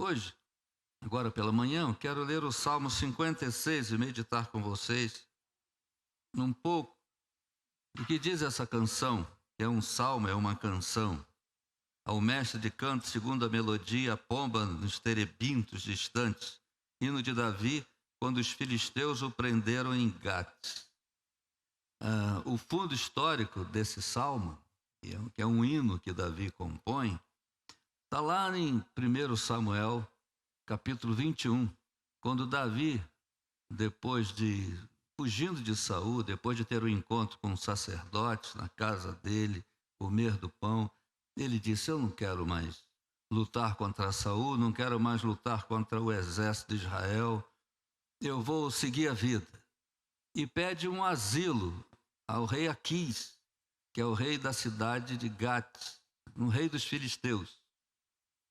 Hoje, agora pela manhã, eu quero ler o Salmo 56 e meditar com vocês um pouco do que diz essa canção, que é um salmo, é uma canção. Ao mestre de canto, segundo a melodia, a pomba nos terebintos distantes, hino de Davi, quando os filisteus o prenderam em Gate. O fundo histórico desse salmo, que é um hino que Davi compõe, está lá em 1 Samuel, capítulo 21, quando Davi, fugindo de Saul, depois de ter um encontro com um sacerdote na casa dele, comer do pão, ele disse: eu não quero mais lutar contra Saul, não quero mais lutar contra o exército de Israel, eu vou seguir a vida. E pede um asilo ao rei Aquis, que é o rei da cidade de Gate, um rei dos filisteus,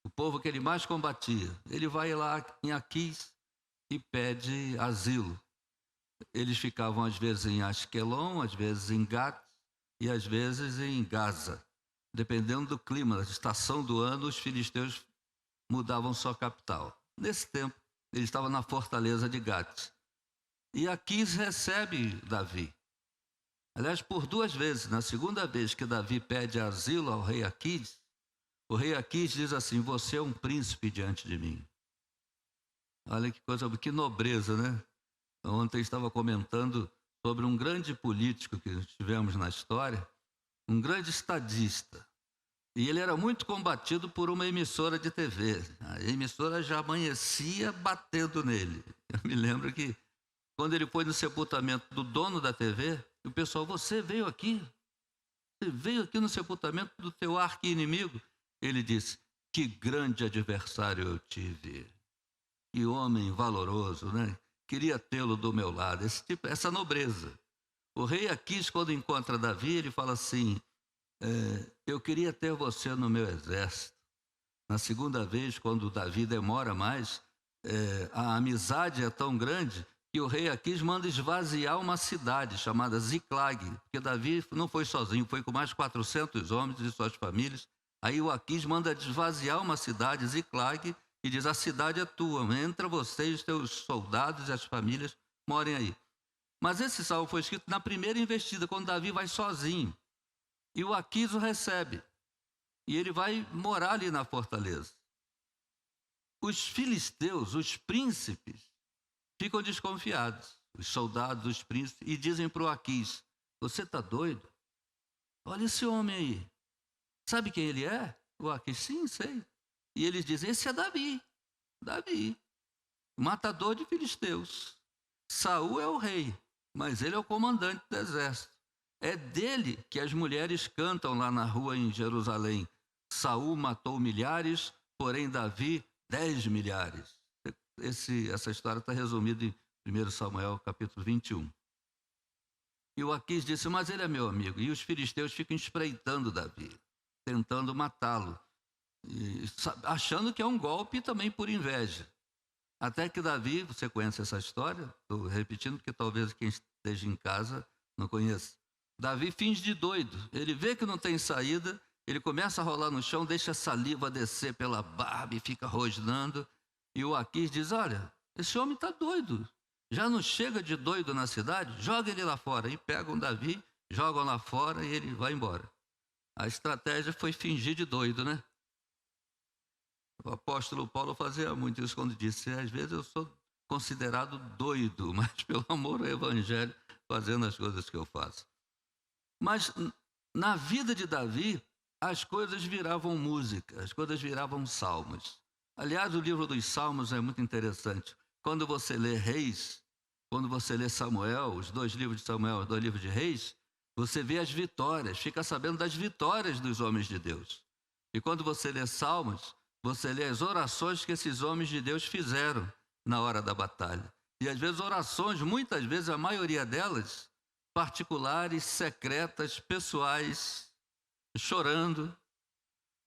o povo que ele mais combatia. Ele vai lá em Aquis e pede asilo. Eles ficavam às vezes em Asquelon, às vezes em Gat e às vezes em Gaza. Dependendo do clima, da estação do ano, os filisteus mudavam sua capital. Nesse tempo, ele estava na fortaleza de Gat. E Aquis recebe Davi. Aliás, por duas vezes. Na segunda vez que Davi pede asilo ao rei Aquis, o rei Aquis diz assim: você é um príncipe diante de mim. Olha que coisa, que nobreza, né? Ontem estava comentando sobre um grande político que tivemos na história, um grande estadista. E ele era muito combatido por uma emissora de TV. A emissora já amanhecia batendo nele. Eu me lembro que quando ele foi no sepultamento do dono da TV, o pessoal: você veio aqui? Você veio aqui no sepultamento do teu arqui-inimigo? Ele disse: que grande adversário eu tive. Que homem valoroso, né? Queria tê-lo do meu lado. Essa nobreza. O rei Aquis, quando encontra Davi, ele fala assim: eu queria ter você no meu exército. Na segunda vez, quando Davi demora mais, a amizade é tão grande que o rei Aquis manda esvaziar uma cidade chamada Ziclag, porque Davi não foi sozinho, foi com mais 400 homens e suas famílias. Aí o Aquis manda esvaziar uma cidade, Ziclag, e diz: a cidade é tua, entra você e os teus soldados e as famílias morem aí. Mas esse salmo foi escrito na primeira investida, quando Davi vai sozinho. E o Aquis o recebe. E ele vai morar ali na fortaleza. Os filisteus, os príncipes, ficam desconfiados. Os soldados, os príncipes, e dizem para o Aquis: você está doido? Olha esse homem aí. Sabe quem ele é? O Aquis: sim, sei. E eles dizem: esse é Davi. Davi, matador de filisteus. Saul é o rei, mas ele é o comandante do exército. É dele que as mulheres cantam lá na rua em Jerusalém: Saul matou milhares, porém Davi 10 milhares. Essa história está resumida em 1 Samuel, capítulo 21. E o Aquis disse: mas ele é meu amigo. E os filisteus ficam espreitando Davi, tentando matá-lo, achando que é um golpe também por inveja. Até que Davi, você conhece essa história? Estou repetindo porque talvez quem esteja em casa não conheça. Davi finge de doido. Ele vê que não tem saída, ele começa a rolar no chão, deixa a saliva descer pela barba e fica rosnando. E o Aquis diz: olha, esse homem está doido. Já não chega de doido na cidade? Joga ele lá fora. E pegam Davi, jogam lá fora e ele vai embora. A estratégia foi fingir de doido, né? O apóstolo Paulo fazia muito isso quando disse: às vezes eu sou considerado doido, mas pelo amor ao evangelho, fazendo as coisas que eu faço. Mas na vida de Davi, as coisas viravam música, as coisas viravam salmos. Aliás, o livro dos Salmos é muito interessante. Quando você lê Reis, quando você lê Samuel, os dois livros de Samuel, os dois livros de Reis, você vê as vitórias, fica sabendo das vitórias dos homens de Deus. E quando você lê Salmos, você lê as orações que esses homens de Deus fizeram na hora da batalha. E às vezes orações, muitas vezes a maioria delas, particulares, secretas, pessoais, chorando.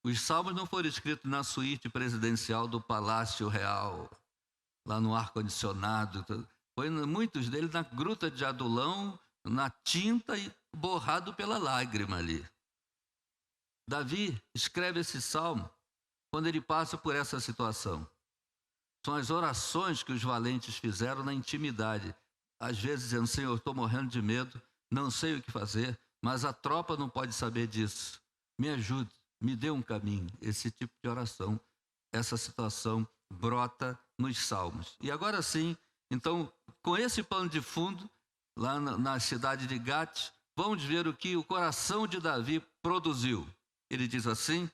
Os salmos não foram escritos na suíte presidencial do Palácio Real, lá no ar-condicionado. Foi muitos deles na gruta de Adulão, na tinta e borrado pela lágrima ali. Davi escreve esse salmo quando ele passa por essa situação. São as orações que os valentes fizeram na intimidade. Às vezes dizendo, Senhor, eu estou morrendo de medo, não sei o que fazer, mas a tropa não pode saber disso. Me ajude, me dê um caminho. Esse tipo de oração, essa situação brota nos Salmos. E agora sim, então, com esse pano de fundo, lá na cidade de Gate, vamos ver o que o coração de Davi produziu. Ele diz assim: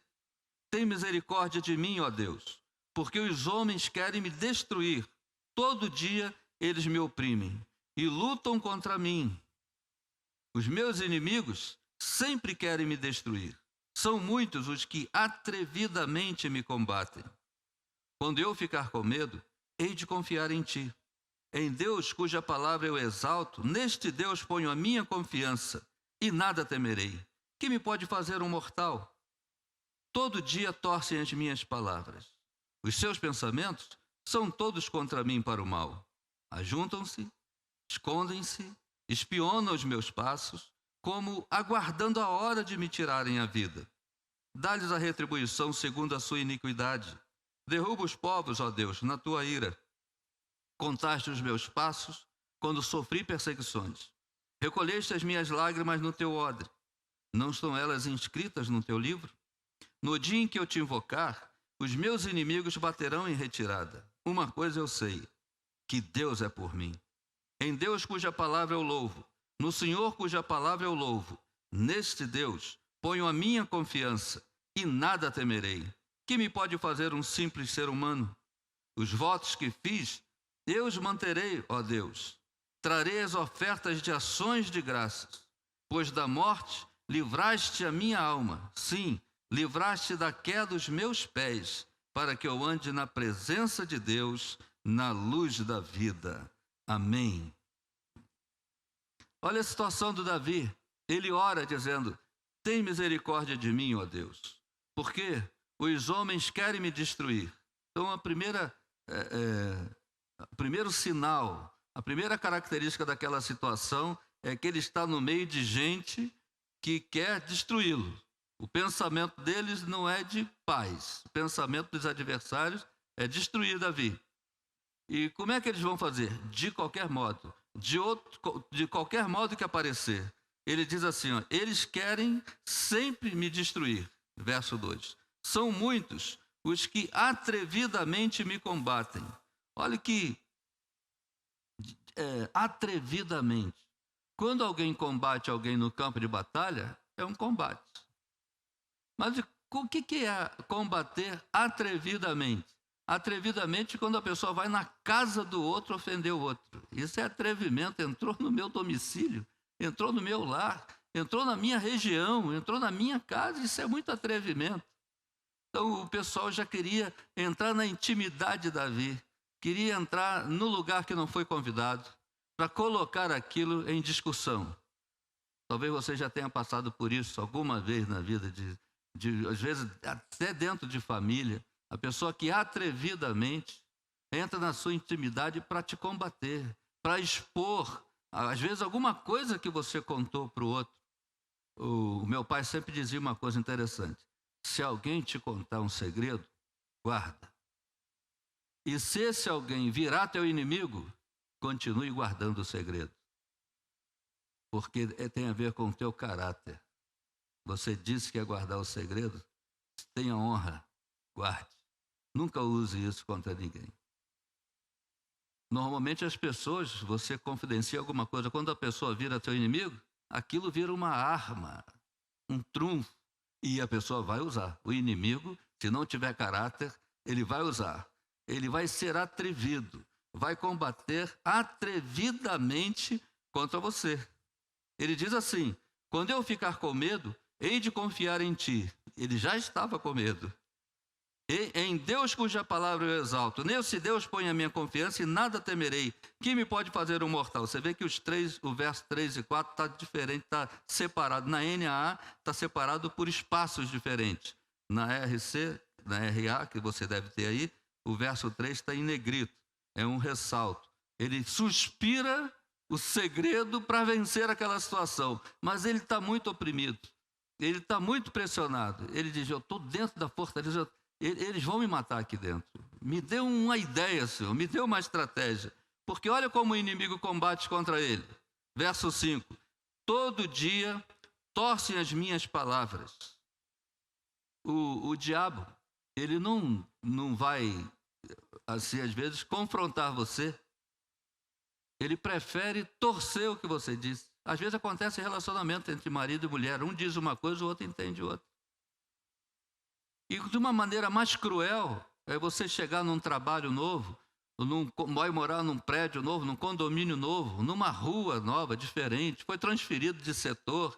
tem misericórdia de mim, ó Deus, porque os homens querem me destruir. Todo dia eles me oprimem e lutam contra mim. Os meus inimigos sempre querem me destruir. São muitos os que atrevidamente me combatem. Quando eu ficar com medo, hei de confiar em ti. Em Deus, cuja palavra eu exalto, neste Deus ponho a minha confiança e nada temerei. Que me pode fazer um mortal? Todo dia torcem as minhas palavras. Os seus pensamentos são todos contra mim para o mal. Ajuntam-se, escondem-se, espionam os meus passos, como aguardando a hora de me tirarem a vida. Dá-lhes a retribuição segundo a sua iniquidade. Derruba os povos, ó Deus, na tua ira. Contaste os meus passos quando sofri perseguições. Recolheste as minhas lágrimas no teu odre. Não estão elas inscritas no teu livro? No dia em que eu te invocar, os meus inimigos baterão em retirada. Uma coisa eu sei, que Deus é por mim. Em Deus cuja palavra eu louvo, no Senhor cuja palavra eu louvo, neste Deus ponho a minha confiança e nada temerei. Que me pode fazer um simples ser humano? Os votos que fiz, eu os manterei, ó Deus. Trarei as ofertas de ações de graças, pois da morte livraste a minha alma. Sim, livraste da queda dos meus pés, para que eu ande na presença de Deus, na luz da vida. Amém. Olha a situação do Davi. Ele ora dizendo, tem misericórdia de mim, ó Deus, porque os homens querem me destruir. Então, o primeiro sinal, a primeira característica daquela situação é que ele está no meio de gente que quer destruí-lo. O pensamento deles não é de paz. O pensamento dos adversários é destruir Davi. E como é que eles vão fazer? De qualquer modo. De qualquer modo que aparecer. Ele diz assim, ó, eles querem sempre me destruir. Verso 2. São muitos os que atrevidamente me combatem. Olha que atrevidamente. Quando alguém combate alguém no campo de batalha, é um combate. Mas o que é combater atrevidamente? Atrevidamente quando a pessoa vai na casa do outro ofender o outro. Isso é atrevimento, entrou no meu domicílio, entrou no meu lar, entrou na minha região, entrou na minha casa, isso é muito atrevimento. Então o pessoal já queria entrar na intimidade de Davi, queria entrar no lugar que não foi convidado, para colocar aquilo em discussão. Talvez você já tenha passado por isso alguma vez na vida, às vezes até dentro de família, a pessoa que atrevidamente entra na sua intimidade para te combater, para expor, às vezes, alguma coisa que você contou para o outro. O meu pai sempre dizia uma coisa interessante: se alguém te contar um segredo, guarda. E se esse alguém virar teu inimigo, continue guardando o segredo. Porque tem a ver com o teu caráter. Você disse que ia guardar o segredo, tenha honra, guarde. Nunca use isso contra ninguém. Normalmente as pessoas, você confidencia alguma coisa, quando a pessoa vira teu inimigo, aquilo vira uma arma, um trunfo, e a pessoa vai usar. O inimigo, se não tiver caráter, ele vai usar. Ele vai ser atrevido, vai combater atrevidamente contra você. Ele diz assim, quando eu ficar com medo, hei de confiar em ti. Ele já estava com medo. E em Deus cuja palavra eu exalto, nesse Deus ponho a minha confiança e nada temerei. Quem me pode fazer um mortal? Você vê que o verso 3 e 4 está diferente, está separado. Na NAA está separado por espaços diferentes. Na RC, na RA, que você deve ter aí, o verso 3 está em negrito. É um ressalto. Ele suspira o segredo para vencer aquela situação. Mas ele está muito oprimido. Ele está muito pressionado. Ele diz, eu estou dentro da fortaleza, Eles vão me matar aqui dentro. Me dê uma ideia, Senhor, me dê uma estratégia. Porque olha como o inimigo combate contra ele. Verso 5. Todo dia torcem as minhas palavras. O diabo, ele não vai, assim, às vezes, confrontar você. Ele prefere torcer o que você diz. Às vezes acontece relacionamento entre marido e mulher. Um diz uma coisa, o outro entende outra. E de uma maneira mais cruel, é você chegar num trabalho novo, vai morar num prédio novo, num condomínio novo, numa rua nova, diferente, foi transferido de setor,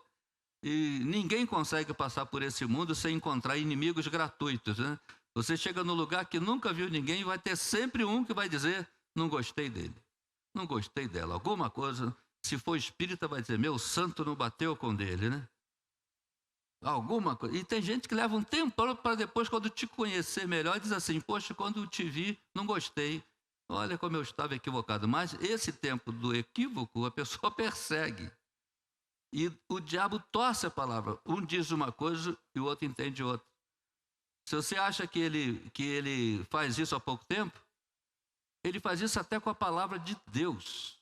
e ninguém consegue passar por esse mundo sem encontrar inimigos gratuitos, né? Você chega num lugar que nunca viu ninguém e vai ter sempre um que vai dizer, não gostei dele, não gostei dela, alguma coisa, se for espírita vai dizer, meu santo não bateu com dele, né? Alguma coisa. E tem gente que leva um tempo para depois, quando te conhecer melhor, diz assim, poxa, quando te vi, não gostei. Olha como eu estava equivocado. Mas esse tempo do equívoco, a pessoa persegue. E o diabo torce a palavra. Um diz uma coisa e o outro entende outra. Se você acha que ele faz isso há pouco tempo, ele faz isso até com a palavra de Deus.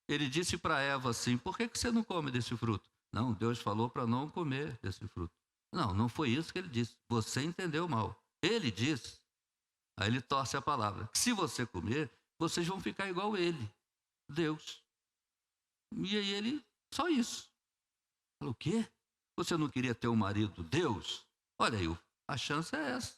Ele disse para Eva assim, por que você não come desse fruto? Não, Deus falou para não comer desse fruto. Não, não foi isso que ele disse. Você entendeu mal. Ele disse. Aí ele torce a palavra. Se você comer, vocês vão ficar igual ele. Deus. E aí ele, só isso. Falou, o quê? Você não queria ter um marido? Deus? Olha aí, a chance é essa.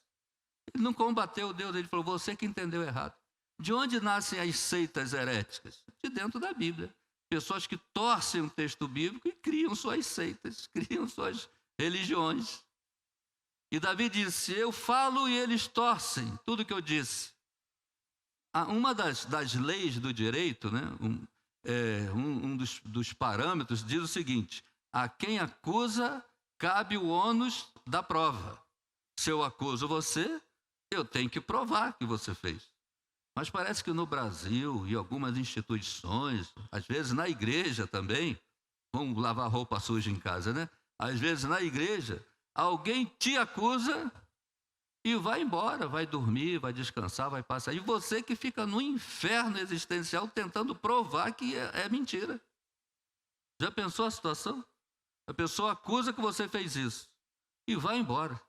Ele não combateu Deus, ele falou, você que entendeu errado. De onde nascem as seitas heréticas? De dentro da Bíblia. Pessoas que torcem o texto bíblico e criam suas seitas, criam suas religiões. E Davi disse, eu falo e eles torcem tudo que eu disse. Uma das leis do direito, né, um dos parâmetros, diz o seguinte, a quem acusa cabe o ônus da prova. Se eu acuso você, eu tenho que provar que você fez. Mas parece que no Brasil e algumas instituições, às vezes na igreja também, vamos lavar roupa suja em casa, né? Às vezes na igreja, alguém te acusa e vai embora, vai dormir, vai descansar, vai passar. E você que fica no inferno existencial tentando provar que é mentira. Já pensou a situação? A pessoa acusa que você fez isso e vai embora.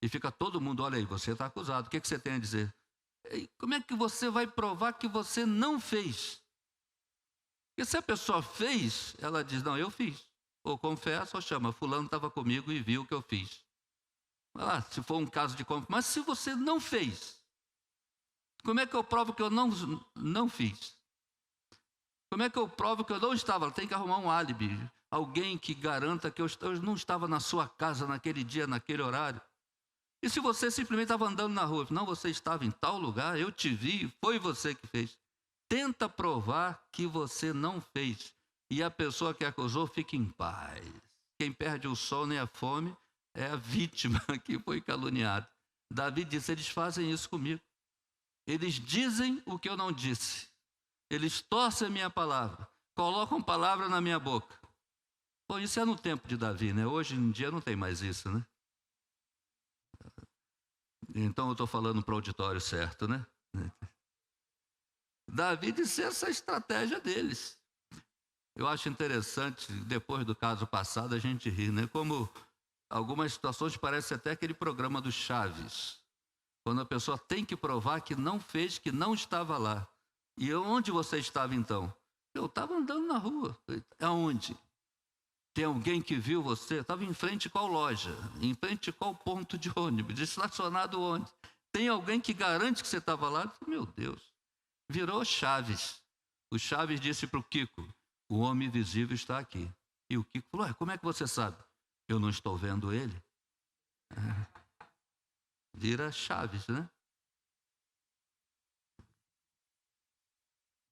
E fica todo mundo, olha aí, você está acusado, o que você tem a dizer? Como é que você vai provar que você não fez? Porque se a pessoa fez, ela diz, não, eu fiz. Ou confessa, ou chama, fulano estava comigo e viu o que eu fiz. Se for um caso de confissão. Mas se você não fez, como é que eu provo que eu não fiz? Como é que eu provo que eu não estava? Tem que arrumar um álibi. Alguém que garanta que eu não estava na sua casa naquele dia, naquele horário. E se você simplesmente estava andando na rua, não, você estava em tal lugar, eu te vi, foi você que fez. Tenta provar que você não fez. E a pessoa que acusou fica em paz. Quem perde o sol nem a fome é a vítima que foi caluniada. Davi disse, eles fazem isso comigo. Eles dizem o que eu não disse. Eles torcem a minha palavra, colocam palavra na minha boca. Bom, isso é no tempo de Davi, né? Hoje em dia não tem mais isso, né? Então eu estou falando para o auditório certo, né? Davi disse essa estratégia deles. Eu acho interessante, depois do caso passado, a gente ri, né? Como algumas situações parecem até aquele programa do Chaves, quando a pessoa tem que provar que não fez, que não estava lá. E onde você estava então? Eu estava andando na rua. Aonde? Tem alguém que viu você? Estava em frente a qual loja? Em frente a qual ponto de ônibus? Estacionado onde? Tem alguém que garante que você estava lá? Meu Deus. Virou Chaves. O Chaves disse para o Kiko, o homem invisível está aqui. E o Kiko falou, como é que você sabe? Eu não estou vendo ele. Vira Chaves, né?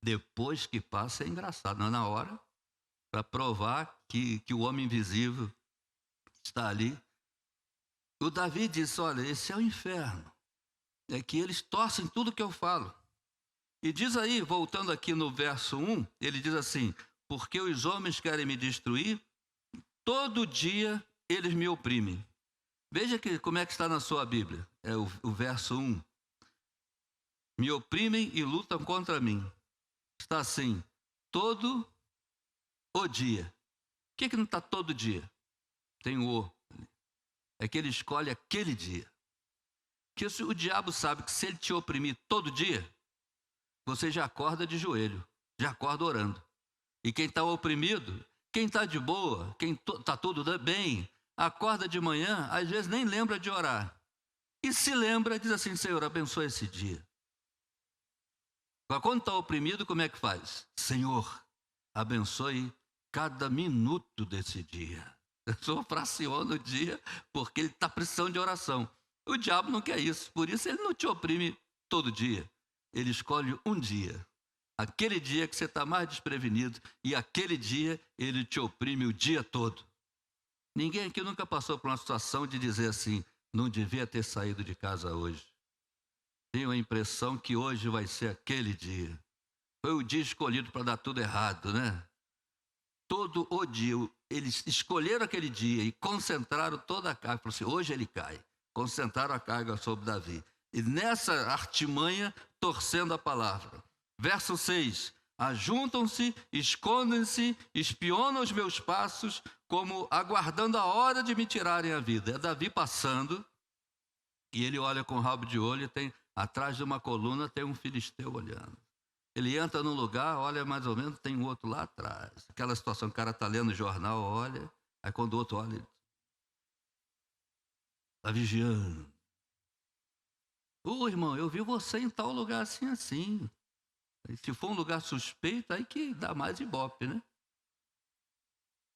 Depois que passa é engraçado. Não, na hora, para provar que o homem invisível está ali. O Davi disse, olha, esse é o inferno. É que eles torcem tudo que eu falo. E diz aí, voltando aqui no verso 1, ele diz assim, porque os homens querem me destruir, todo dia eles me oprimem. Veja como é que está na sua Bíblia. É o verso 1. Me oprimem e lutam contra mim. Está assim, todo o dia. Por que não está todo dia? Tem o. É que ele escolhe aquele dia. Que o diabo sabe que se ele te oprimir todo dia, você já acorda de joelho, já acorda orando. E quem está oprimido, quem está de boa, quem está tudo bem, acorda de manhã, às vezes nem lembra de orar. E se lembra, diz assim, Senhor, abençoa esse dia. Mas quando está oprimido, como é que faz? Senhor, abençoe cada minuto desse dia. A pessoa fraciona o dia porque ele está precisando de oração. O diabo não quer isso, por isso ele não te oprime todo dia. Ele escolhe um dia. Aquele dia que você está mais desprevenido e aquele dia ele te oprime o dia todo. Ninguém aqui nunca passou por uma situação de dizer assim, não devia ter saído de casa hoje. Tenho a impressão que hoje vai ser aquele dia. Foi o dia escolhido para dar tudo errado, né? Todo o dia, eles escolheram aquele dia e concentraram toda a carga. Falaram assim, hoje ele cai. Concentraram a carga sobre Davi. E nessa artimanha, torcendo a palavra. Verso 6. Ajuntam-se, escondem-se, espionam os meus passos, como aguardando a hora de me tirarem a vida. É Davi passando, e ele olha com o rabo de olho, e atrás de uma coluna tem um filisteu olhando. Ele entra num lugar, olha mais ou menos, tem um outro lá atrás. Aquela situação, o cara está lendo o jornal, olha, aí quando o outro olha, ele está vigiando. Ô, irmão, eu vi você em tal lugar assim, assim. E se for um lugar suspeito, aí que dá mais ibope, né?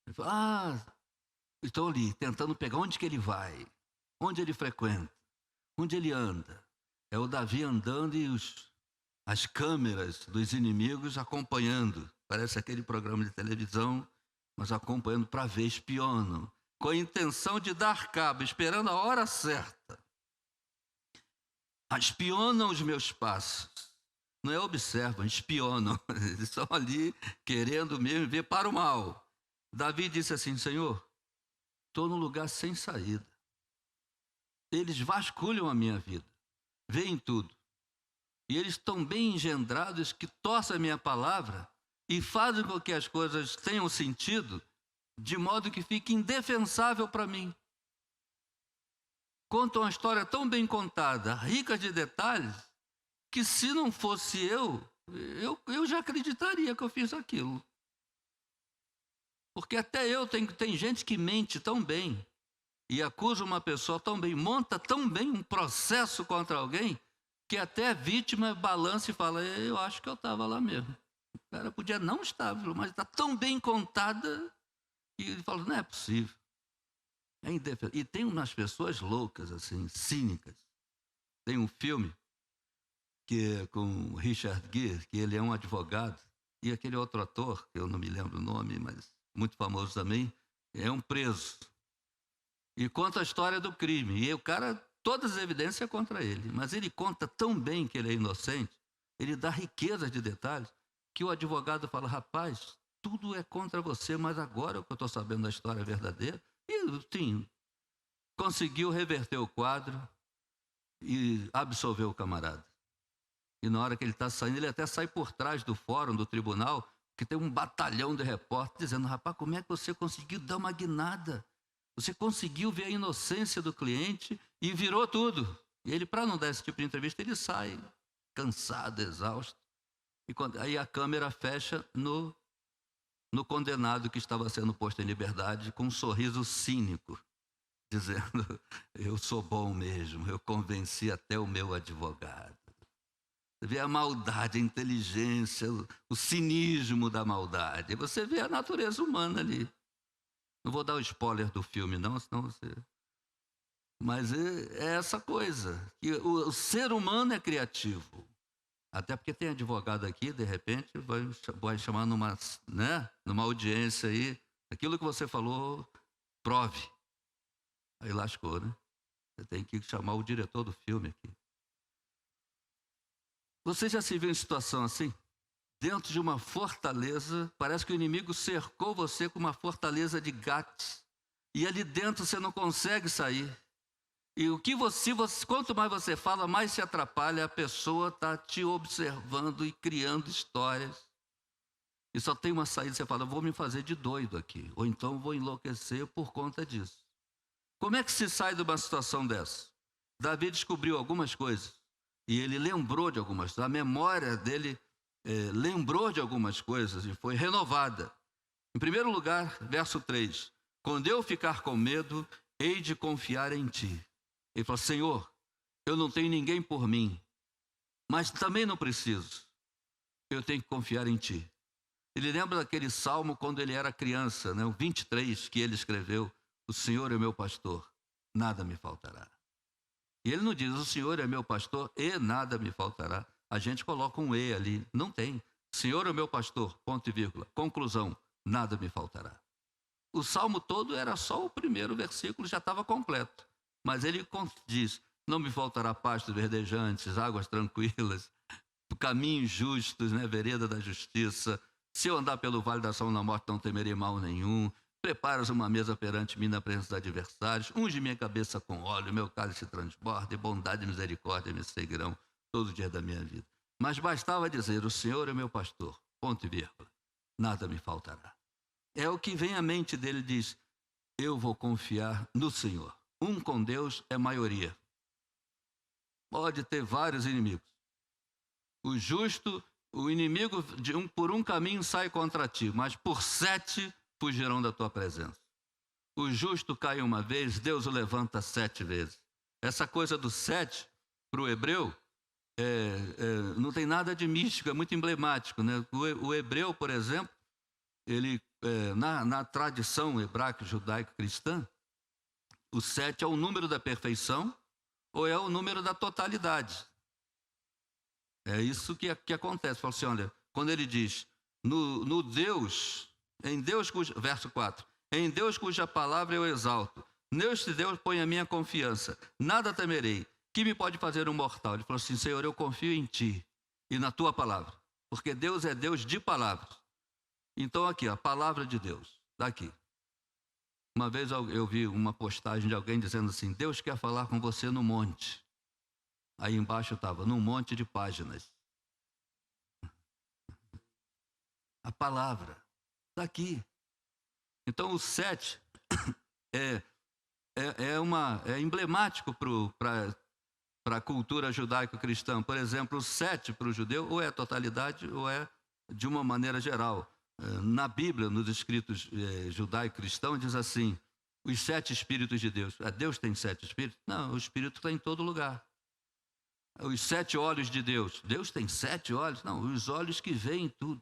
Ele fala, estou ali, tentando pegar onde que ele vai, onde ele frequenta, onde ele anda. É o Davi andando e as câmeras dos inimigos acompanhando. Parece aquele programa de televisão, mas acompanhando para ver, espionam. Com a intenção de dar cabo, esperando a hora certa. Espionam os meus passos. Não é observam, espionam. Eles estão ali querendo mesmo ver para o mal. Davi disse assim, Senhor, estou num lugar sem saída. Eles vasculham a minha vida, veem tudo. E eles estão bem engendrados que torcem a minha palavra e fazem com que as coisas tenham sentido, de modo que fique indefensável para mim. Contam uma história tão bem contada, rica de detalhes, que se não fosse eu já acreditaria que eu fiz aquilo. Porque até tem gente que mente tão bem e acusa uma pessoa tão bem, monta tão bem um processo contra alguém, que até a vítima balança e fala, eu acho que eu estava lá mesmo. O cara podia não estar, mas está tão bem contada, e ele fala, não é possível. É indefensável. E tem umas pessoas loucas, assim, cínicas. Tem um filme que é com Richard Gere, que ele é um advogado, e aquele outro ator, que eu não me lembro o nome, mas muito famoso também, é um preso. E conta a história do crime. E o cara, todas as evidências contra ele. Mas ele conta tão bem que ele é inocente, ele dá riqueza de detalhes, que o advogado fala, rapaz, tudo é contra você, mas agora que eu estou sabendo da história verdadeira, e sim, conseguiu reverter o quadro e absolveu o camarada. E na hora que ele está saindo, ele até sai por trás do fórum, do tribunal, que tem um batalhão de repórteres dizendo, rapaz, como é que você conseguiu dar uma guinada? Você conseguiu ver a inocência do cliente e virou tudo. E ele, para não dar esse tipo de entrevista, ele sai cansado, exausto. E aí a câmera fecha no condenado que estava sendo posto em liberdade com um sorriso cínico, dizendo, eu sou bom mesmo, eu convenci até o meu advogado. Você vê a maldade, a inteligência, o cinismo da maldade. Você vê a natureza humana ali. Não vou dar o spoiler do filme, não, senão você... Mas é essa coisa, que o ser humano é criativo. Até porque tem advogado aqui, de repente, vai chamar numa audiência aí, aquilo que você falou, prove. Aí lascou, né? Você tem que chamar o diretor do filme aqui. Você já se viu em situação assim? Dentro de uma fortaleza, parece que o inimigo cercou você com uma fortaleza de gatos. E ali dentro você não consegue sair. E quanto mais você fala, mais se atrapalha, a pessoa está te observando e criando histórias. E só tem uma saída, você fala, vou me fazer de doido aqui, ou então vou enlouquecer por conta disso. Como é que se sai de uma situação dessa? Davi descobriu algumas coisas, e ele lembrou de algumas coisas, a memória dele lembrou de algumas coisas e foi renovada. Em primeiro lugar, verso 3, quando eu ficar com medo, hei de confiar em ti. Ele falou, Senhor, eu não tenho ninguém por mim, mas também não preciso, eu tenho que confiar em ti. Ele lembra daquele salmo quando ele era criança, né? O 23, que ele escreveu, o Senhor é meu pastor, nada me faltará. E ele não diz, o Senhor é meu pastor e nada me faltará. A gente coloca um e ali, não tem. Senhor é meu pastor, ponto e vírgula, conclusão, nada me faltará. O salmo todo era só o primeiro versículo, já estava completo. Mas ele diz, não me faltará pastos verdejantes, águas tranquilas, caminhos justos, né? Vereda da justiça. Se eu andar pelo vale da sombra da morte, não temerei mal nenhum. Preparas uma mesa perante mim na presença dos adversários. Unge minha cabeça com óleo, meu cálice transborda, e bondade e misericórdia me seguirão todo o dia da minha vida. Mas bastava dizer, o Senhor é meu pastor, ponto e vírgula, nada me faltará. É o que vem à mente dele, diz, eu vou confiar no Senhor. Um com Deus é maioria. Pode ter vários inimigos. O inimigo por um caminho sai contra ti, mas por 7 fugirão da tua presença. O justo cai uma vez, Deus o levanta 7 vezes. Essa coisa do 7, para o hebreu, não tem nada de místico, é muito emblemático, né? O hebreu, por exemplo, ele, na tradição hebraica, judaica, cristã, o 7 é o número da perfeição ou é o número da totalidade. É isso que acontece. Fala assim, olha, quando ele diz, no Deus, em Deus, verso 4, em Deus cuja palavra eu exalto, neste Deus ponho a minha confiança, nada temerei, que me pode fazer um mortal? Ele falou assim, Senhor, eu confio em ti e na tua palavra, porque Deus é Deus de palavras. Então aqui, a palavra de Deus, está aqui. Uma vez eu vi uma postagem de alguém dizendo assim, Deus quer falar com você no monte. Aí embaixo estava, num monte de páginas. A palavra está aqui. Então o 7 é emblemático para a cultura judaico-cristã. Por exemplo, o 7 para o judeu ou é totalidade ou é de uma maneira geral. Na Bíblia, nos escritos judaico-cristãos, diz assim, os 7 Espíritos de Deus. Deus tem 7 Espíritos? Não, o Espírito está em todo lugar. Os 7 olhos de Deus. Deus tem 7 olhos? Não, os olhos que veem tudo.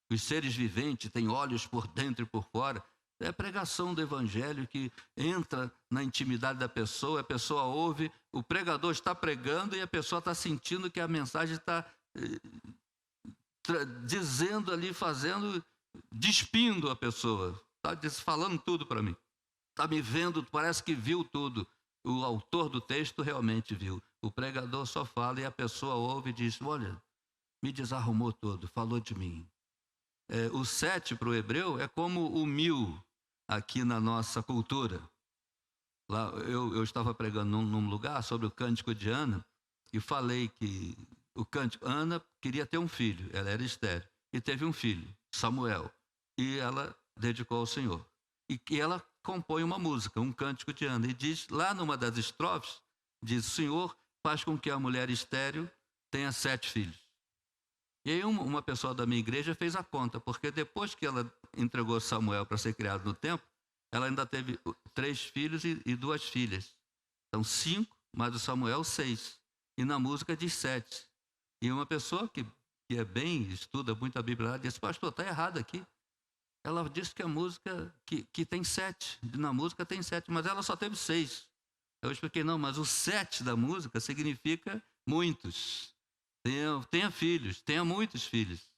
Os seres viventes têm olhos por dentro e por fora. É a pregação do evangelho que entra na intimidade da pessoa, a pessoa ouve, o pregador está pregando e a pessoa está sentindo que a mensagem está dizendo ali, despindo a pessoa. Está falando tudo para mim. Está me vendo, parece que viu tudo. O autor do texto realmente viu. O pregador só fala e a pessoa ouve e diz, olha, me desarrumou todo, falou de mim. O 7 para o hebreu é como o 1000 aqui na nossa cultura. Lá, eu estava pregando num lugar sobre o cântico de Ana e falei que o cântico, Ana queria ter um filho, ela era estéril, e teve um filho, Samuel, e ela dedicou ao Senhor. E que ela compõe uma música, um cântico de Ana, e diz, lá numa das estrofes, diz, o Senhor faz com que a mulher estéril tenha 7 filhos. E aí uma pessoa da minha igreja fez a conta, porque depois que ela entregou Samuel para ser criado no templo, ela ainda teve 3 filhos e 2 filhas. Então 5, mais o Samuel 6. E na música diz 7. E uma pessoa que estuda muito a Bíblia, ela disse, pastor, está errado aqui. Ela disse que a música, que tem 7, na música tem 7, mas ela só teve 6. Eu expliquei, não, mas o 7 da música significa muitos. Tenha filhos, tenha muitos filhos.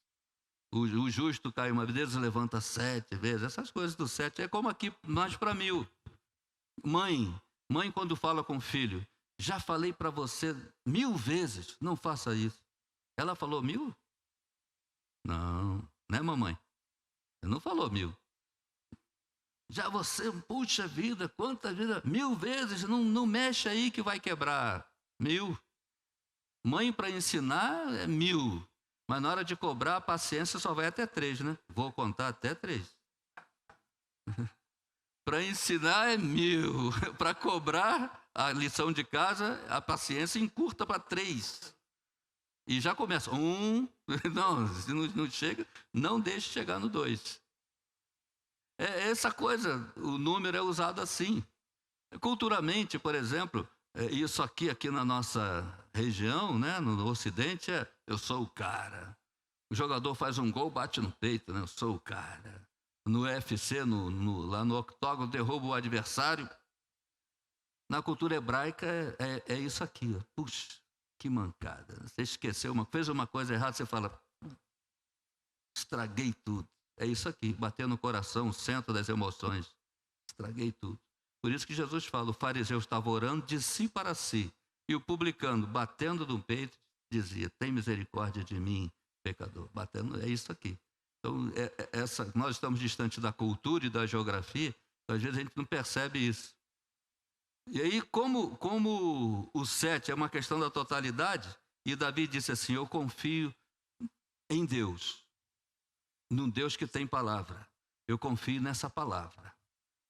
O justo cai uma vez, levanta 7 vezes. Essas coisas do 7 é como aqui, mais para 1000. Mãe quando fala com o filho, já falei para você 1000 vezes, não faça isso. Ela falou 1000? Não, né mamãe? Não falou 1000. Já você, puxa vida, quantas vezes? 1000 vezes, não mexe aí que vai quebrar. 1000. Mãe para ensinar é 1000. Mas na hora de cobrar, a paciência só vai até 3, né? Vou contar até 3. Para ensinar é 1000. Para cobrar a lição de casa, a paciência encurta para 3. E já começa. 1. Não, se não chega, não deixe chegar no 2. É essa coisa, o número é usado assim. Culturalmente, por exemplo, isso aqui na nossa região, né, no Ocidente, eu sou o cara. O jogador faz um gol, bate no peito, né, eu sou o cara. No UFC, lá no octógono, derruba o adversário. Na cultura hebraica é isso aqui. Ó. Puxa, que mancada. Você esqueceu, fez uma coisa errada, você fala, estraguei tudo. É isso aqui, bater no coração, o centro das emoções. Estraguei tudo. Por isso que Jesus fala, o fariseu estava orando de si para si. E o publicano, batendo no peito, dizia, tem misericórdia de mim, pecador. Batendo, é isso aqui. Então, nós estamos distantes da cultura e da geografia, então, às vezes a gente não percebe isso. E aí, como o 7 é uma questão da totalidade, e Davi disse assim, eu confio em Deus, num Deus que tem palavra. Eu confio nessa palavra.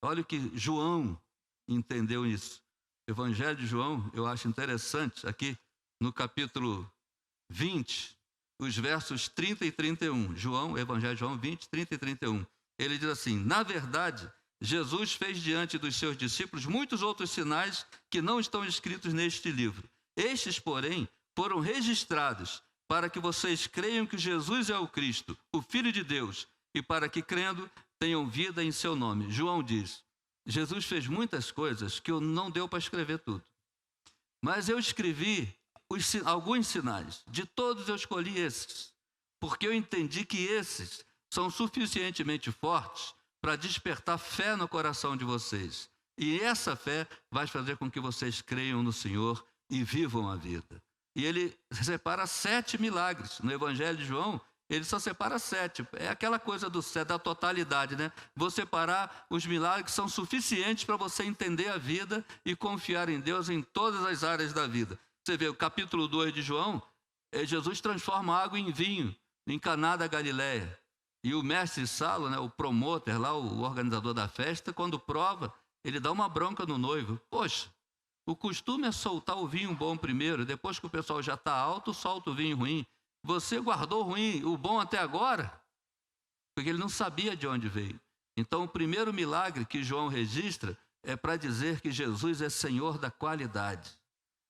Olha o que João entendeu isso. Evangelho de João, eu acho interessante, aqui no capítulo 20, os versos 30 e 31. Evangelho de João 20, 30 e 31. Ele diz assim, na verdade, Jesus fez diante dos seus discípulos muitos outros sinais que não estão escritos neste livro. Estes, porém, foram registrados para que vocês creiam que Jesus é o Cristo, o Filho de Deus, e para que, crendo, tenham vida em seu nome. João diz, Jesus fez muitas coisas que não deu para escrever tudo. Mas eu escrevi alguns sinais. De todos eu escolhi esses, porque eu entendi que esses são suficientemente fortes para despertar fé no coração de vocês. E essa fé vai fazer com que vocês creiam no Senhor e vivam a vida. E ele separa 7 milagres. No Evangelho de João, ele só separa 7. É aquela coisa da totalidade, né? Vou separar os milagres que são suficientes para você entender a vida e confiar em Deus em todas as áreas da vida. Você vê o capítulo 2 de João, Jesus transforma água em vinho, em Caná da Galileia. E o mestre Salo, né, o promotor lá, o organizador da festa, quando prova, ele dá uma bronca no noivo. Poxa, o costume é soltar o vinho bom primeiro, depois que o pessoal já está alto, solta o vinho ruim. Você guardou o bom até agora? Porque ele não sabia de onde veio. Então, o primeiro milagre que João registra é para dizer que Jesus é Senhor da qualidade.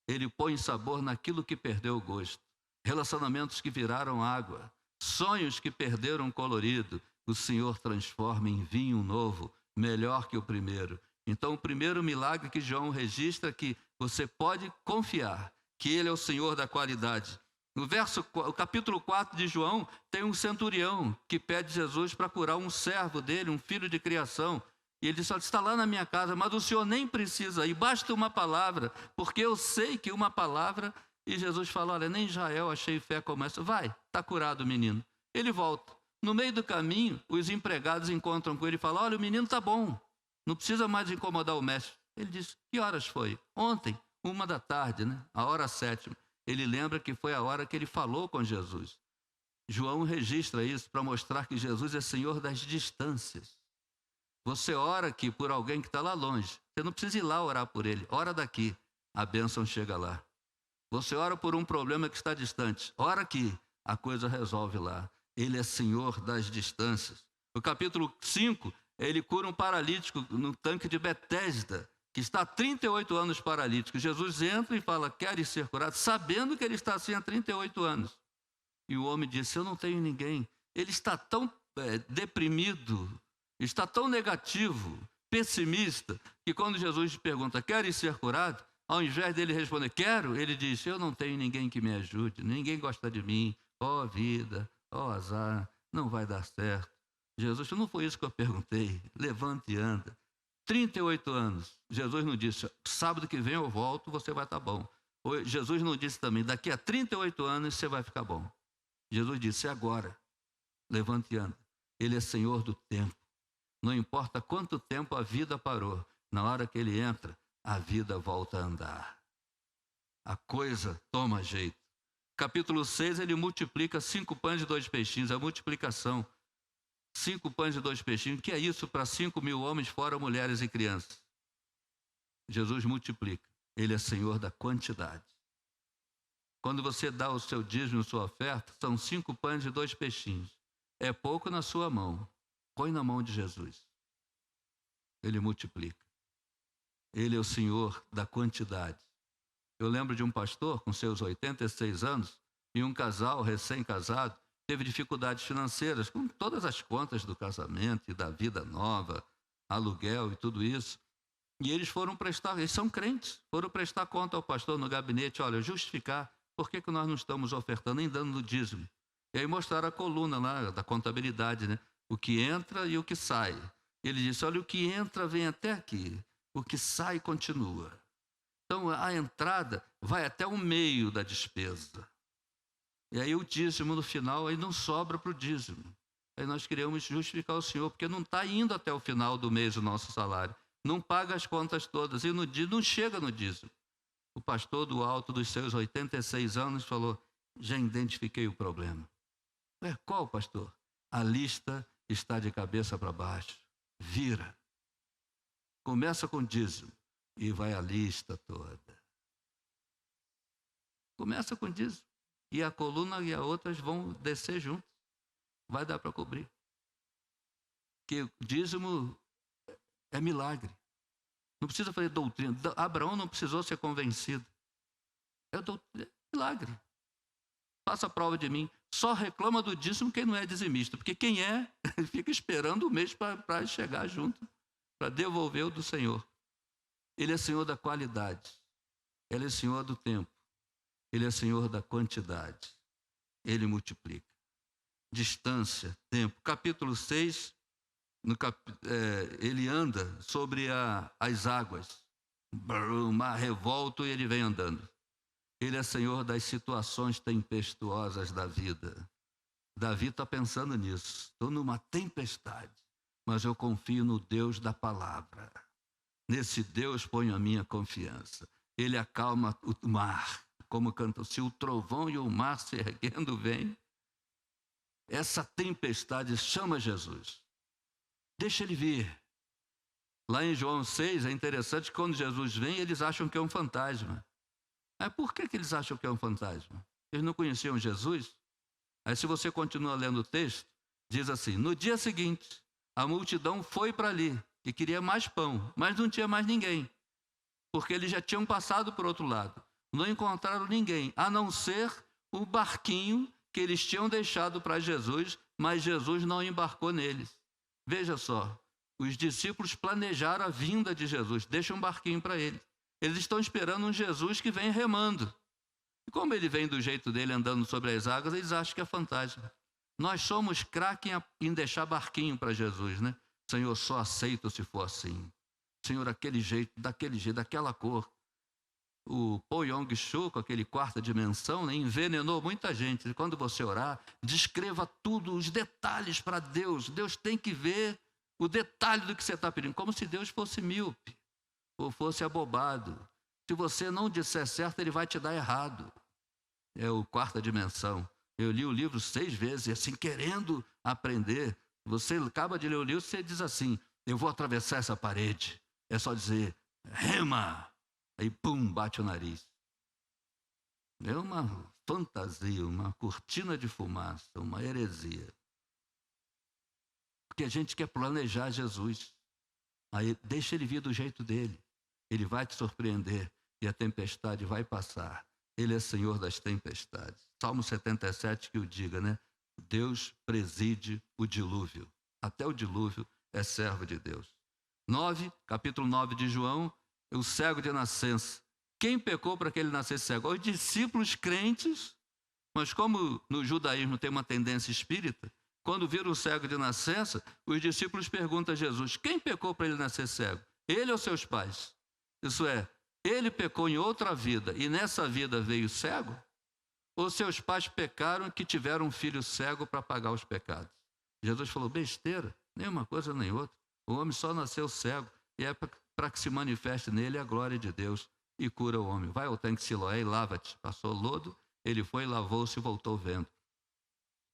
Ele põe sabor naquilo que perdeu o gosto. Relacionamentos que viraram água. Sonhos que perderam colorido. O Senhor transforma em vinho novo, melhor que o primeiro. Então, o primeiro milagre que João registra é que você pode confiar que Ele é o Senhor da qualidade. O capítulo 4 de João tem um centurião que pede Jesus para curar um servo dele, um filho de criação. E ele diz, está lá na minha casa, mas o senhor nem precisa ir, basta uma palavra, porque eu sei que uma palavra... E Jesus fala, olha, nem Israel achei fé como essa. Vai, está curado o menino. Ele volta. No meio do caminho, os empregados encontram com ele e falam, olha, o menino está bom, não precisa mais incomodar o mestre. Ele diz, que horas foi? Ontem, 1h, né? A hora 7. Ele lembra que foi a hora que ele falou com Jesus. João registra isso para mostrar que Jesus é Senhor das distâncias. Você ora aqui por alguém que está lá longe. Você não precisa ir lá orar por ele. Ora daqui, a bênção chega lá. Você ora por um problema que está distante. Ora aqui, a coisa resolve lá. Ele é Senhor das distâncias. No capítulo 5, ele cura um paralítico no tanque de Betesda, que está há 38 anos paralítico. Jesus entra e fala, queres ser curado? Sabendo que ele está assim há 38 anos. E o homem disse, eu não tenho ninguém. Ele está tão deprimido, está tão negativo, pessimista, que quando Jesus pergunta, queres ser curado? Ao invés dele responder, quero, ele diz, eu não tenho ninguém que me ajude, ninguém gosta de mim, ó vida, ó azar, não vai dar certo. Jesus, não foi isso que eu perguntei, levante e anda. 38 anos, Jesus não disse, sábado que vem eu volto, você vai estar bom. Jesus não disse também, daqui a 38 anos você vai ficar bom. Jesus disse, agora, levante e anda. Ele é Senhor do tempo. Não importa quanto tempo a vida parou, na hora que ele entra, a vida volta a andar. A coisa toma jeito. Capítulo 6, ele multiplica 5 pães e 2 peixinhos, a multiplicação. 5 pães e 2 peixinhos, que é isso para 5.000 homens, fora mulheres e crianças? Jesus multiplica, ele é Senhor da quantidade. Quando você dá o seu dízimo, sua oferta, são 5 pães e 2 peixinhos. É pouco na sua mão, põe na mão de Jesus. Ele multiplica. Ele é o Senhor da quantidade. Eu lembro de um pastor com seus 86 anos e um casal recém-casado teve dificuldades financeiras com todas as contas do casamento e da vida nova, aluguel e tudo isso. E eles foram prestar, eles são crentes, foram prestar conta ao pastor no gabinete, olha, justificar por que nós não estamos ofertando nem dando no dízimo. E aí mostraram a coluna lá da contabilidade, né? O que entra e o que sai. Ele disse, olha, o que entra vem até aqui, o que sai continua. Então, a entrada vai até o meio da despesa. E aí o dízimo, no final, aí não sobra para o dízimo. Aí nós queremos justificar o Senhor, porque não está indo até o final do mês o nosso salário. Não paga as contas todas e não chega no dízimo. O pastor do alto dos seus 86 anos falou, já identifiquei o problema. Qual, pastor? A lista está de cabeça para baixo. Vira. Começa com dízimo. E vai a lista toda. Começa com dízimo. E a coluna e as outras vão descer juntos. Vai dar para cobrir. Porque dízimo é milagre. Não precisa fazer doutrina. Abraão não precisou ser convencido. É milagre. Faça a prova de mim. Só reclama do dízimo quem não é dizimista. Porque quem é, fica esperando o mês para chegar junto. Para devolver o do Senhor. Ele é Senhor da qualidade. Ele é Senhor do tempo. Ele é Senhor da quantidade. Ele multiplica. Distância, tempo. Capítulo 6, ele anda sobre as águas. O mar revolto e ele vem andando. Ele é Senhor das situações tempestuosas da vida. Davi está pensando nisso. Estou numa tempestade, mas eu confio no Deus da palavra. Nesse Deus ponho a minha confiança. Ele acalma o mar, como canta. Se o trovão e o mar se erguendo vem, essa tempestade chama Jesus. Deixa ele vir. Lá em João 6, é interessante que quando Jesus vem, eles acham que é um fantasma. Mas por que eles acham que é um fantasma? Eles não conheciam Jesus? Aí se você continua lendo o texto, diz assim, no dia seguinte, a multidão foi para ali, e queria mais pão, mas não tinha mais ninguém, porque eles já tinham passado por outro lado. Não encontraram ninguém, a não ser o barquinho que eles tinham deixado para Jesus, mas Jesus não embarcou neles. Veja só, os discípulos planejaram a vinda de Jesus, deixam um barquinho para eles. Eles estão esperando um Jesus que vem remando. E como ele vem do jeito dele, andando sobre as águas, eles acham que é fantasma. Nós somos craque em deixar barquinho para Jesus, né? Senhor, só aceito se for assim. Senhor, daquele jeito, daquela cor. O Paul Yong-Cho, com aquele quarta dimensão, né, envenenou muita gente. Quando você orar, descreva tudo, os detalhes para Deus. Deus tem que ver o detalhe do que você está pedindo. Como se Deus fosse míope ou fosse abobado. Se você não disser certo, ele vai te dar errado. É o quarta dimensão. Eu li o livro 6 vezes, assim, querendo aprender. Você acaba de ler o livro, você diz assim, eu vou atravessar essa parede. É só dizer, rema. Aí, pum, bate o nariz. É uma fantasia, uma cortina de fumaça, uma heresia. Porque a gente quer planejar Jesus. Aí, deixa ele vir do jeito dele. Ele vai te surpreender e a tempestade vai passar. Ele é Senhor das tempestades. Salmo 77 que o diga, né? Deus preside o dilúvio. Até o dilúvio é servo de Deus. 9, capítulo 9 de João, o cego de nascença. Quem pecou para que ele nascesse cego? Os discípulos crentes, mas como no judaísmo tem uma tendência espírita, quando viram o cego de nascença, os discípulos perguntam a Jesus, quem pecou para ele nascer cego? Ele ou seus pais? Isso é, ele pecou em outra vida e nessa vida veio cego? Ou seus pais pecaram que tiveram um filho cego para pagar os pecados? Jesus falou, besteira, nem uma coisa nem outra. O homem só nasceu cego e é para que se manifeste nele a glória de Deus e cura o homem. Vai ao tanque de Siloé e lava-te. Passou lodo, ele foi, lavou-se e voltou vendo.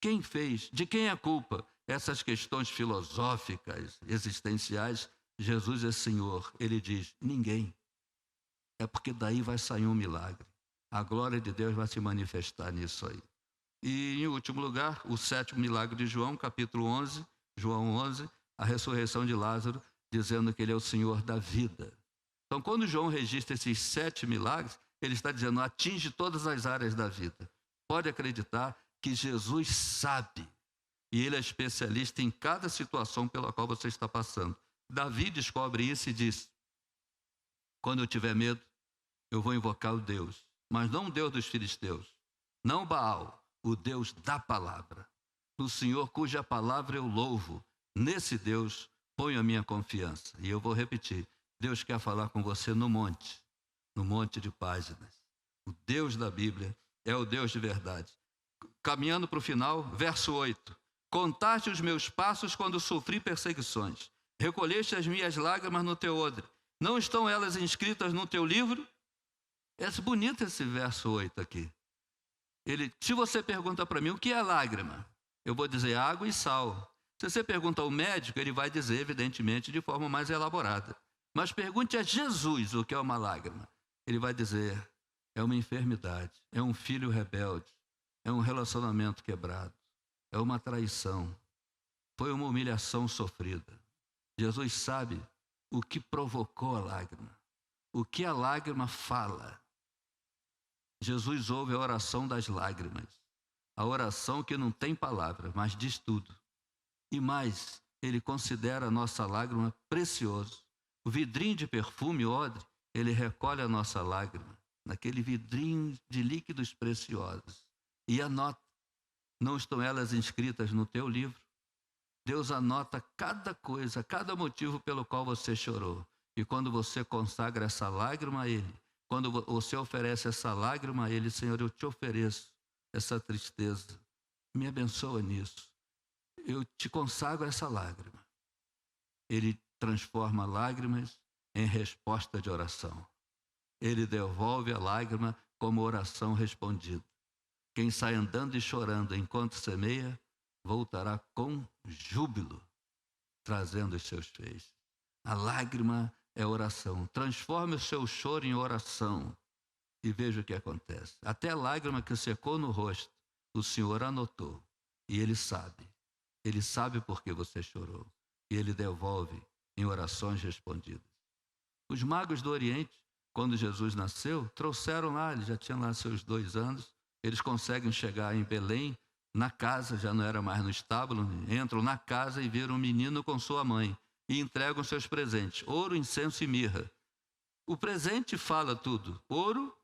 Quem fez? De quem é a culpa? Essas questões filosóficas, existenciais, Jesus é Senhor. Ele diz, ninguém. É porque daí vai sair um milagre. A glória de Deus vai se manifestar nisso aí. E, em último lugar, o 7º milagre de João, capítulo 11, João 11, a ressurreição de Lázaro, dizendo que ele é o Senhor da vida. Então, quando João registra esses 7 milagres, ele está dizendo, atinge todas as áreas da vida. Pode acreditar que Jesus sabe, e ele é especialista em cada situação pela qual você está passando. Davi descobre isso e diz, quando eu tiver medo, eu vou invocar o Deus, mas não o Deus dos filisteus, não Baal, o Deus da palavra. No Senhor cuja palavra eu louvo, nesse Deus ponho a minha confiança. E eu vou repetir, Deus quer falar com você no monte de páginas. O Deus da Bíblia é o Deus de verdade. Caminhando para o final, verso 8. Contaste os meus passos quando sofri perseguições. Recolheste as minhas lágrimas no teu odre. Não estão elas inscritas no teu livro? É bonito esse verso 8 aqui. Se você pergunta para mim o que é lágrima, eu vou dizer água e sal. Se você pergunta ao médico, ele vai dizer, evidentemente, de forma mais elaborada. Mas pergunte a Jesus o que é uma lágrima. Ele vai dizer, é uma enfermidade, é um filho rebelde, é um relacionamento quebrado, é uma traição, foi uma humilhação sofrida. Jesus sabe o que provocou a lágrima, o que a lágrima fala. Jesus ouve a oração das lágrimas, a oração que não tem palavra, mas diz tudo. E mais, ele considera a nossa lágrima precioso. O vidrinho de perfume, odre, ele recolhe a nossa lágrima, naquele vidrinho de líquidos preciosos. E anota, não estão elas inscritas no teu livro? Deus anota cada coisa, cada motivo pelo qual você chorou. E quando você consagra essa lágrima a Ele, quando você oferece essa lágrima a Ele, Senhor, eu te ofereço essa tristeza, me abençoa nisso. Eu te consagro essa lágrima. Ele transforma lágrimas em resposta de oração. Ele devolve a lágrima como oração respondida. Quem sai andando e chorando enquanto semeia, voltará com júbilo, trazendo os seus feixes. A lágrima é oração. Transforme o seu choro em oração e veja o que acontece. Até a lágrima que secou no rosto, o Senhor anotou. E Ele sabe. Ele sabe por que você chorou. E Ele devolve em orações respondidas. Os magos do Oriente, quando Jesus nasceu, trouxeram lá, ele já tinha lá seus 2 anos, eles conseguem chegar em Belém, na casa, já não era mais no estábulo, entram na casa e viram um menino com sua mãe e entregam seus presentes, ouro, incenso e mirra. O presente fala tudo. Ouro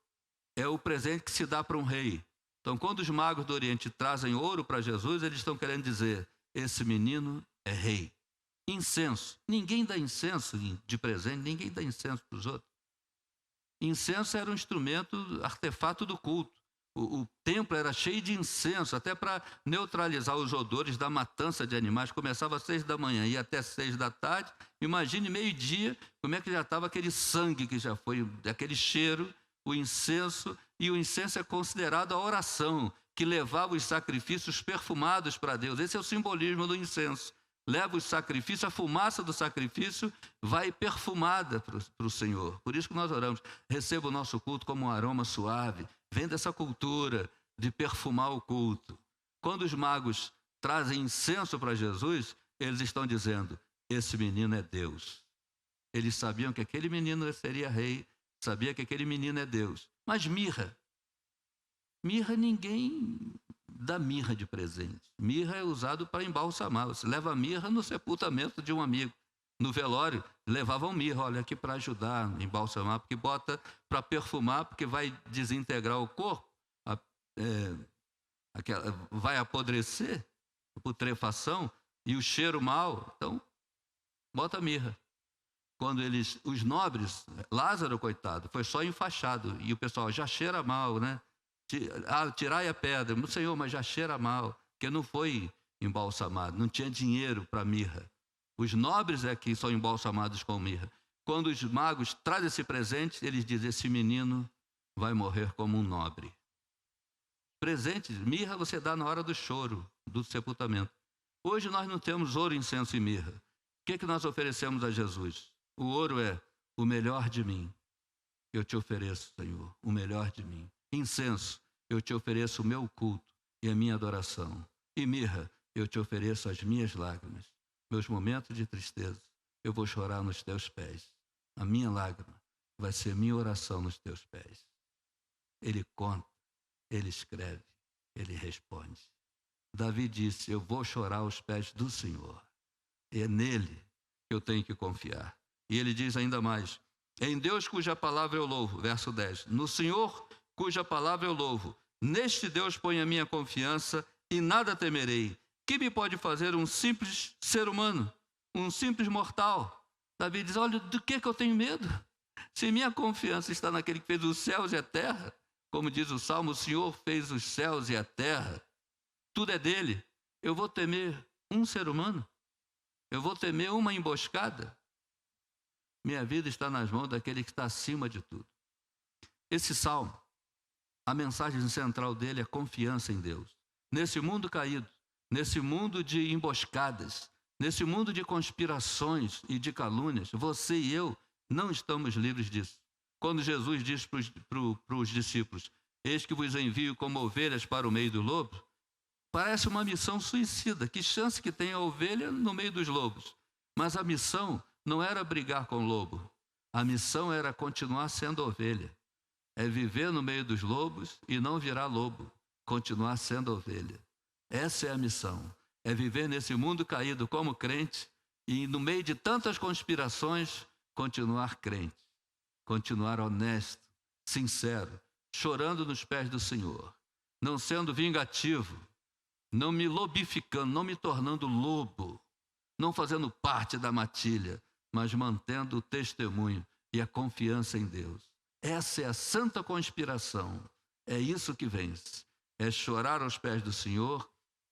é o presente que se dá para um rei. Então, quando os magos do Oriente trazem ouro para Jesus, eles estão querendo dizer, esse menino é rei. Incenso. Ninguém dá incenso de presente, ninguém dá incenso para os outros. Incenso era um instrumento, artefato do culto. O templo era cheio de incenso, até para neutralizar os odores da matança de animais. Começava às 6 da manhã e até 6 da tarde. Imagine meio-dia, como é que já estava aquele sangue que já foi, aquele cheiro, o incenso. E o incenso é considerado a oração, que levava os sacrifícios perfumados para Deus. Esse é o simbolismo do incenso. Leva os sacrifícios, a fumaça do sacrifício vai perfumada para o Senhor. Por isso que nós oramos, receba o nosso culto como um aroma suave. Vem dessa cultura de perfumar o culto. Quando os magos trazem incenso para Jesus, eles estão dizendo, esse menino é Deus. Eles sabiam que aquele menino seria rei, sabia que aquele menino é Deus. Mas mirra. Mirra, ninguém dá mirra de presente. Mirra é usado para embalsamar. Você leva mirra no sepultamento de um amigo. No velório, levavam mirra, olha, aqui para ajudar, embalsamar, porque bota para perfumar, porque vai desintegrar o corpo, vai apodrecer, putrefação, e o cheiro mau, então, bota mirra. Quando os nobres, Lázaro, coitado, foi só enfaixado, e o pessoal, já cheira mal, né? Tirai a pedra, Senhor, mas já cheira mal, porque não foi embalsamado, não tinha dinheiro para mirra. Os nobres é que são embalsamados com mirra. Quando os magos trazem esse presente, eles dizem: esse menino vai morrer como um nobre. Presente, mirra você dá na hora do choro, do sepultamento. Hoje nós não temos ouro, incenso e mirra. O que nós oferecemos a Jesus? O ouro é o melhor de mim. Eu te ofereço, Senhor, o melhor de mim. Incenso, eu te ofereço o meu culto e a minha adoração. E mirra, eu te ofereço as minhas lágrimas, meus momentos de tristeza. Eu vou chorar nos teus pés. A minha lágrima vai ser minha oração nos teus pés. Ele conta, ele escreve, ele responde. Davi disse: eu vou chorar aos pés do Senhor. É nele que eu tenho que confiar. E ele diz ainda mais: em Deus cuja palavra eu louvo, verso 10. No Senhor cuja palavra eu louvo. Neste Deus ponho a minha confiança e nada temerei. Que me pode fazer um simples ser humano, um simples mortal? Davi diz: olha, do que eu tenho medo? Se minha confiança está naquele que fez os céus e a terra, como diz o Salmo, o Senhor fez os céus e a terra, tudo é dele. Eu vou temer um ser humano? Eu vou temer uma emboscada? Minha vida está nas mãos daquele que está acima de tudo. Esse salmo, a mensagem central dele é confiança em Deus. Nesse mundo caído, nesse mundo de emboscadas, nesse mundo de conspirações e de calúnias, você e eu não estamos livres disso. Quando Jesus diz para os discípulos: eis que vos envio como ovelhas para o meio do lobo, parece uma missão suicida. Que chance que tem a ovelha no meio dos lobos? Mas a missão não era brigar com o lobo. A missão era continuar sendo ovelha. É viver no meio dos lobos e não virar lobo. Continuar sendo ovelha. Essa é a missão. É viver nesse mundo caído como crente e no meio de tantas conspirações, continuar crente. Continuar honesto, sincero, chorando nos pés do Senhor. Não sendo vingativo, não me lobificando, não me tornando lobo, não fazendo parte da matilha, mas mantendo o testemunho e a confiança em Deus. Essa é a santa conspiração. É isso que vence. É chorar aos pés do Senhor,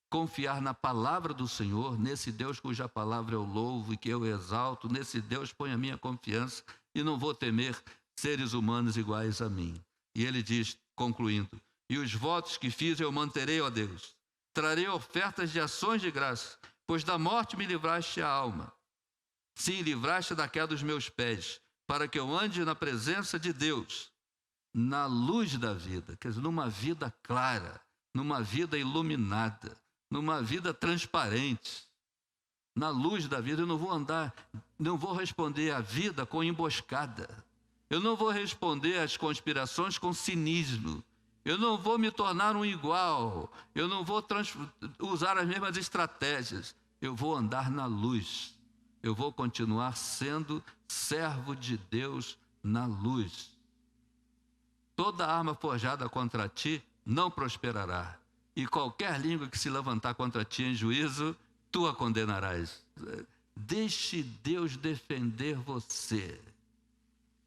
confiar na palavra do Senhor, nesse Deus cuja palavra eu louvo e que eu exalto, nesse Deus ponho a minha confiança e não vou temer seres humanos iguais a mim. E ele diz, concluindo: e os votos que fiz eu manterei, ó Deus. Trarei ofertas de ações de graça, pois da morte me livraste a alma. Sim, livraste da queda dos meus pés, para que eu ande na presença de Deus, na luz da vida, quer dizer, numa vida clara, numa vida iluminada, numa vida transparente, na luz da vida. Eu não vou andar, não vou responder à vida com emboscada, eu não vou responder às conspirações com cinismo, eu não vou me tornar um igual, eu não vou usar as mesmas estratégias, eu vou andar na luz, eu vou continuar sendo servo de Deus na luz. Toda arma forjada contra ti não prosperará, e qualquer língua que se levantar contra ti em juízo, tu a condenarás. Deixe Deus defender você.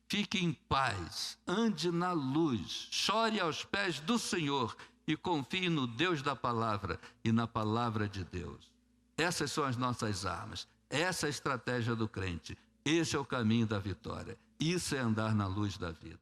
Fique em paz, ande na luz, chore aos pés do Senhor e confie no Deus da palavra e na palavra de Deus. Essas são as nossas armas, essa é a estratégia do crente, esse é o caminho da vitória, isso é andar na luz da vida.